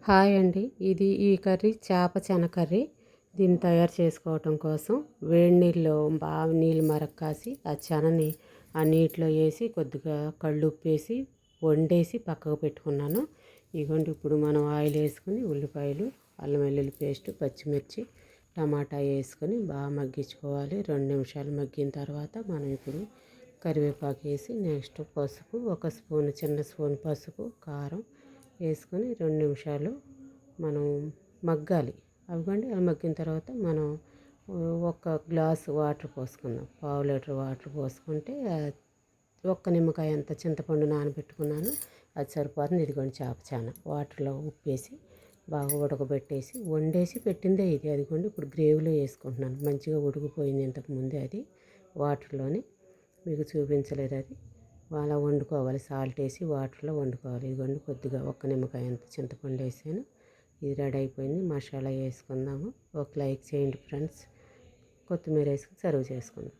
Hi అండి. ఈ curry చేప కర్రీ. దీన్ని తయారు చేసుకోవటం కోసం వేడి నీళ్ళు బాగా నీళ్ళు మరక్కాసి ఆ చెనని ఆ నీటిలో వేసి కొద్దిగా కళ్ళుప్పేసి వండేసి పక్కకు పెట్టుకున్నాను. ఇదిగోండి ఇప్పుడు మనం ఆయిల్ వేసుకుని ఉల్లిపాయలు, అల్లం వెల్లుల్లి పేస్ట్, పచ్చిమిర్చి, టమాటా వేసుకొని బాగా మగ్గించుకోవాలి. 2 నిమిషాలు మగ్గిన తర్వాత మనం ఇప్పుడు కరివేపాకు వేసి నెక్స్ట్ పసుపు, ఒక స్పూన్ చిన్న స్పూన్ పసుపు, కారం వేసుకొని 2 నిమిషాలు మనం మగ్గాలి. అవ్వండి అవి మగ్గిన తర్వాత మనం ఒక గ్లాసు వాటర్ పోసుకుందాం. పావు లీటర్ వాటర్ పోసుకుంటే ఒక్క నిమ్మకాయ అంత చింతపండు నానబెట్టుకున్నాను, అది సరిపోతుంది. ఇదిగోండి చాన వాటర్లో ఉప్పేసి బాగా ఉడకబెట్టేసి వండేసి పెట్టిందే ఇది. అదిగోండి ఇప్పుడు గ్రేవీలో వేసుకుంటున్నాను. మంచిగా ఉడికిపోయింది ఇంతకుముందే అది వాటర్లోని. మీకు చూపించలేదు అది. అలా వండుకోవాలి. సాల్ట్ వేసి వాటర్లో వండుకోవాలి. ఇదిగోండి కొద్దిగా ఒక్క నిమ్మకాయ అంత చింతపండు వేసాను. ఇది రెడీ అయిపోయింది. మసాలా వేసుకుందాము. ఒక లైక్ చేయండి ఫ్రెండ్స్. కొత్తిమీర వేసుకుని సర్వ్ చేసుకుందాం.